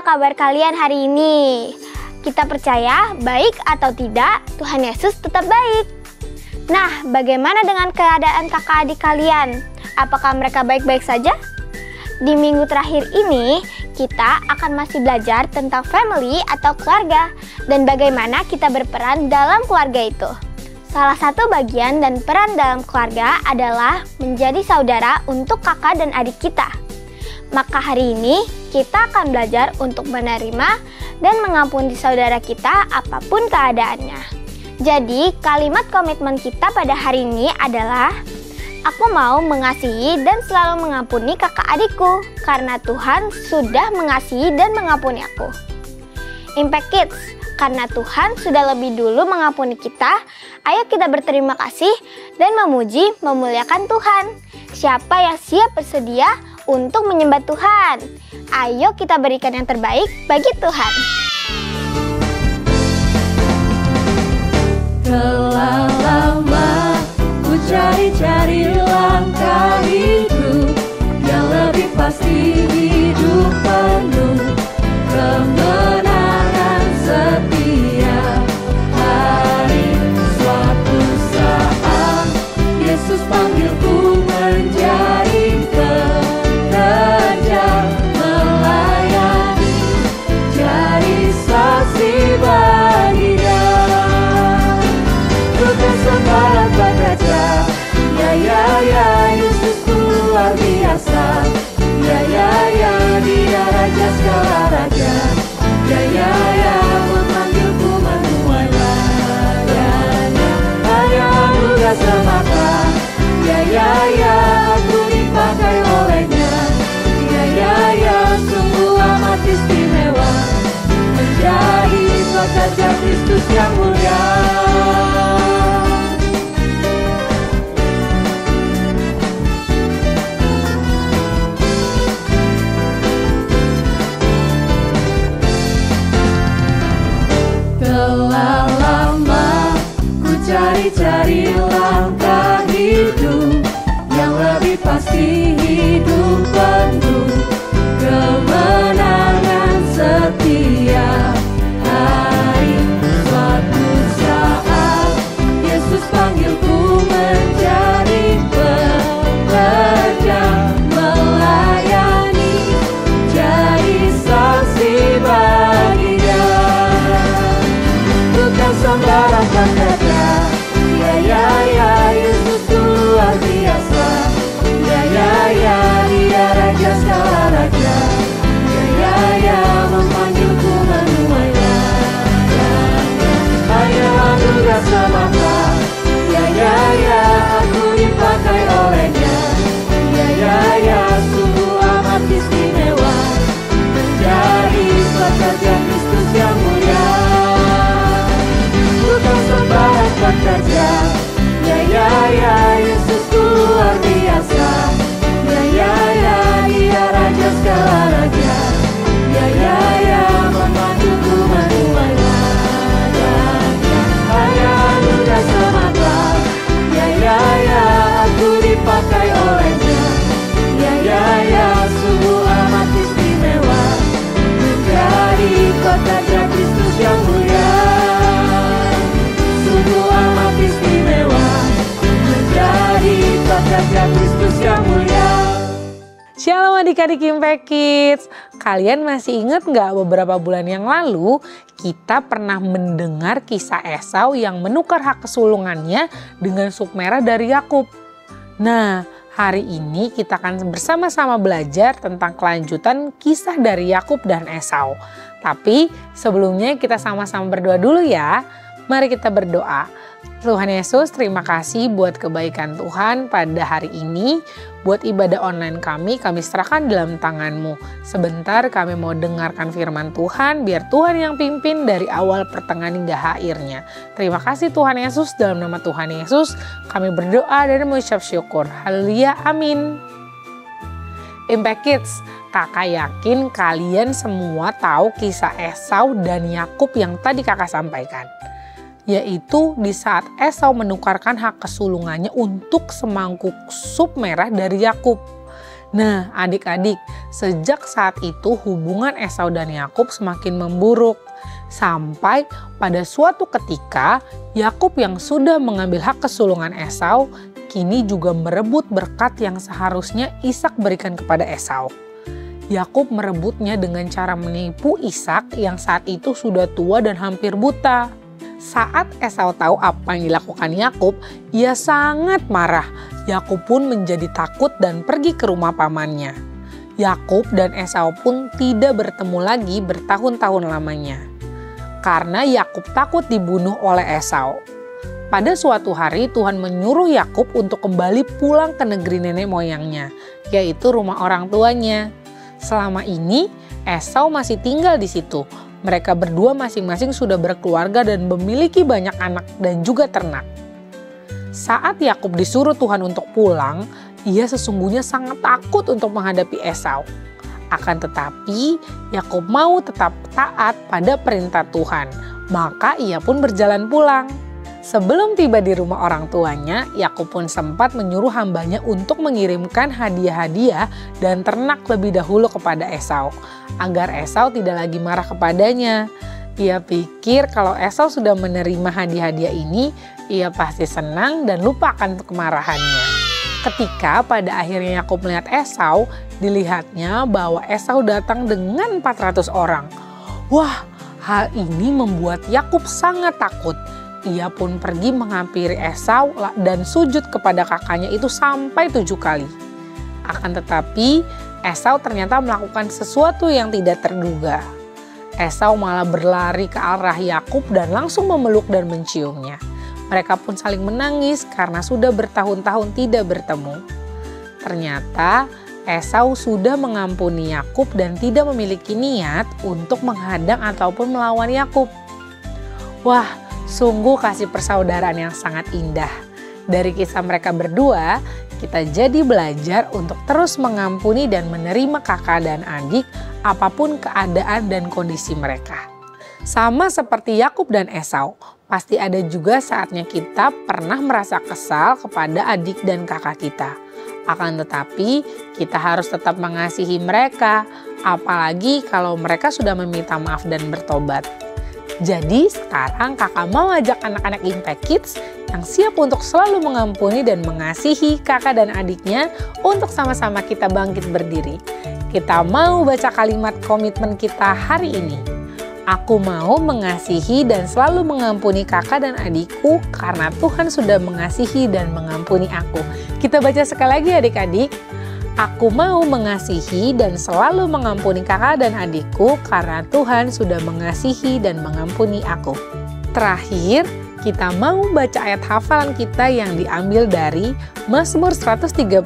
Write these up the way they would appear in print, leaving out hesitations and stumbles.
Bagaimana kabar kalian hari ini? Kita percaya, baik atau tidak, Tuhan Yesus tetap baik. Nah, bagaimana dengan keadaan kakak adik kalian? Apakah mereka baik-baik saja? Di minggu terakhir ini, kita akan masih belajar tentang family atau keluarga dan bagaimana kita berperan dalam keluarga itu. Salah satu bagian dan peran dalam keluarga adalah menjadi saudara untuk kakak dan adik kita. Maka hari ini kita akan belajar untuk menerima dan mengampuni saudara kita apapun keadaannya. Jadi kalimat komitmen kita pada hari ini adalah, aku mau mengasihi dan selalu mengampuni kakak adikku karena Tuhan sudah mengasihi dan mengampuni aku. Impact Kids, karena Tuhan sudah lebih dulu mengampuni kita, ayo kita berterima kasih dan memuji, memuliakan Tuhan. Siapa yang siap bersedia untuk menyembah Tuhan? Ayo kita berikan yang terbaik bagi Tuhan. Telah lama ku cari-cari langkah hidup yang lebih pasti, hidup penuh kemenangan setiap hari. Suatu saat Yesus panggilku menjadi pekerja, melayani, jadi saksi bagi Dia. Bukan sembarang pekerja, ya Yesus luar biasa. Ya Dia Raja segala raja. Ya memanggilku menuai ladanya. Hanya anugerah semata. Ya aku dipakai olehnya. Ya sungguh amat istimewa menjadi pekerja Kristus yang mulia. Telah lama ku cari-cari langkah hidup yang lebih pasti, hidup penuh kemenangan setiap hari. Suatu saat Yesus panggilku menjadi pekerja, melayani, jadi saksi bagi Dia. Bukan sembarang pekerja, ya Yesus luar biasa. Ya Dia Raja segala raja. Ya memanggilku menuai ladanya. Hanya anugerah semata. Ya aku dipakai olehnya. Ya sungguh amat istimewa menjadi pekerja Kristus yang mulia. Bukan sembarang pekerja, ya Yesus luar biasa. Ya Dia Raja segala raja. Ya memanggilku menuai ladanya. Hanya anugerah semata. Ya aku dipakai olehnya. Ya sungguh amat istimewa menjadi pekerja Kristus yang mulia. Sungguh amat istimewa menjadi pekerja Kristus yang mulia. Shalom adik-adik Impact Kids. Kalian masih ingat nggak beberapa bulan yang lalu kita pernah mendengar kisah Esau yang menukar hak kesulungannya dengan sup merah dari Yakub. Nah, hari ini kita akan bersama-sama belajar tentang kelanjutan kisah dari Yakub dan Esau. Tapi sebelumnya kita sama-sama berdoa dulu ya. Mari kita berdoa. Tuhan Yesus, terima kasih buat kebaikan Tuhan pada hari ini. Buat ibadah online kami serahkan dalam tangan-Mu. Sebentar kami mau dengarkan firman Tuhan, biar Tuhan yang pimpin dari awal pertengahan hingga akhirnya. Terima kasih Tuhan Yesus, dalam nama Tuhan Yesus kami berdoa dan mengucap syukur. Haleluya, amin. Impact Kids, kakak yakin kalian semua tahu kisah Esau dan Yakub yang tadi kakak sampaikan. Yaitu di saat Esau menukarkan hak kesulungannya untuk semangkuk sup merah dari Yakub. Nah, adik-adik, sejak saat itu hubungan Esau dan Yakub semakin memburuk. Sampai pada suatu ketika, Yakub yang sudah mengambil hak kesulungan Esau, kini juga merebut berkat yang seharusnya Ishak berikan kepada Esau. Yakub merebutnya dengan cara menipu Ishak yang saat itu sudah tua dan hampir buta. Saat Esau tahu apa yang dilakukan Yakub, ia sangat marah. Yakub pun menjadi takut dan pergi ke rumah pamannya. Yakub dan Esau pun tidak bertemu lagi bertahun-tahun lamanya. Karena Yakub takut dibunuh oleh Esau. Pada suatu hari Tuhan menyuruh Yakub untuk kembali pulang ke negeri nenek moyangnya, yaitu rumah orang tuanya. Selama ini Esau masih tinggal di situ. Mereka berdua masing-masing sudah berkeluarga dan memiliki banyak anak dan juga ternak. Saat Yakub disuruh Tuhan untuk pulang, ia sesungguhnya sangat takut untuk menghadapi Esau. Akan tetapi, Yakub mau tetap taat pada perintah Tuhan, maka ia pun berjalan pulang. Sebelum tiba di rumah orang tuanya, Yakub pun sempat menyuruh hambanya untuk mengirimkan hadiah-hadiah dan ternak lebih dahulu kepada Esau, agar Esau tidak lagi marah kepadanya. Ia pikir kalau Esau sudah menerima hadiah-hadiah ini, ia pasti senang dan lupakan kemarahannya. Ketika pada akhirnya Yakub melihat Esau, dilihatnya bahwa Esau datang dengan 400 orang. Wah, hal ini membuat Yakub sangat takut. Ia pun pergi menghampiri Esau dan sujud kepada kakaknya itu sampai 7 kali. Akan tetapi, Esau ternyata melakukan sesuatu yang tidak terduga. Esau malah berlari ke arah Yakub dan langsung memeluk dan menciumnya. Mereka pun saling menangis karena sudah bertahun-tahun tidak bertemu. Ternyata Esau sudah mengampuni Yakub dan tidak memiliki niat untuk menghadang ataupun melawan Yakub. Wah, sungguh kasih persaudaraan yang sangat indah. Dari kisah mereka berdua, kita jadi belajar untuk terus mengampuni dan menerima kakak dan adik apapun keadaan dan kondisi mereka. Sama seperti Yakub dan Esau, pasti ada juga saatnya kita pernah merasa kesal kepada adik dan kakak kita. Akan tetapi, kita harus tetap mengasihi mereka, apalagi kalau mereka sudah meminta maaf dan bertobat. Jadi sekarang kakak mau ajak anak-anak Impact Kids yang siap untuk selalu mengampuni dan mengasihi kakak dan adiknya untuk sama-sama kita bangkit berdiri. Kita mau baca kalimat komitmen kita hari ini. Aku mau mengasihi dan selalu mengampuni kakak dan adikku karena Tuhan sudah mengasihi dan mengampuni aku. Kita baca sekali lagi adik-adik. Aku mau mengasihi dan selalu mengampuni kakak dan adikku karena Tuhan sudah mengasihi dan mengampuni aku. Terakhir, kita mau baca ayat hafalan kita yang diambil dari Mazmur 133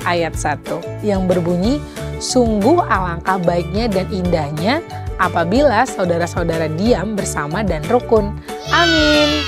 ayat 1 yang berbunyi, sungguh alangkah baiknya dan indahnya apabila saudara-saudara diam bersama dan rukun. Amin.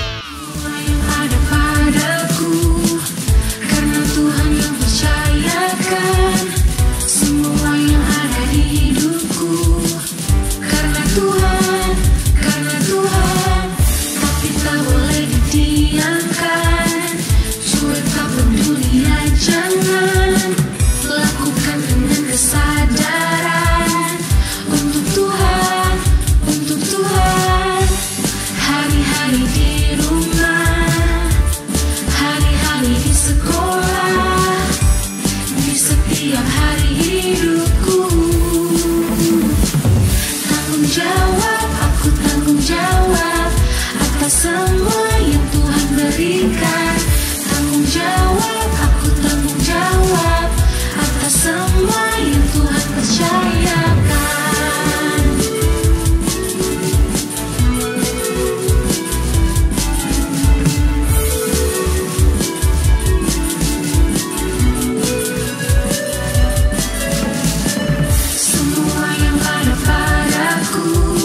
Semua yang ada padaku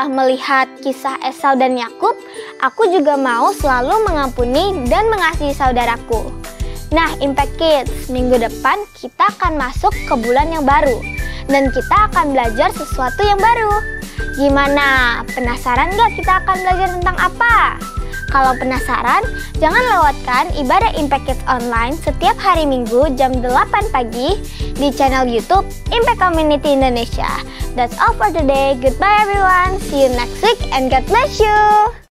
setelah melihat kisah Esau dan Yakub, aku juga mau selalu mengampuni dan mengasihi saudaraku. Nah, Impact Kids, minggu depan kita akan masuk ke bulan yang baru dan kita akan belajar sesuatu yang baru. Gimana? Penasaran gak kita akan belajar tentang apa? Kalau penasaran, jangan lewatkan ibadah Impact Kids online setiap hari Minggu jam 8 pagi di channel YouTube Impact Community Indonesia. That's all for today. Goodbye everyone. See you next week and God bless you.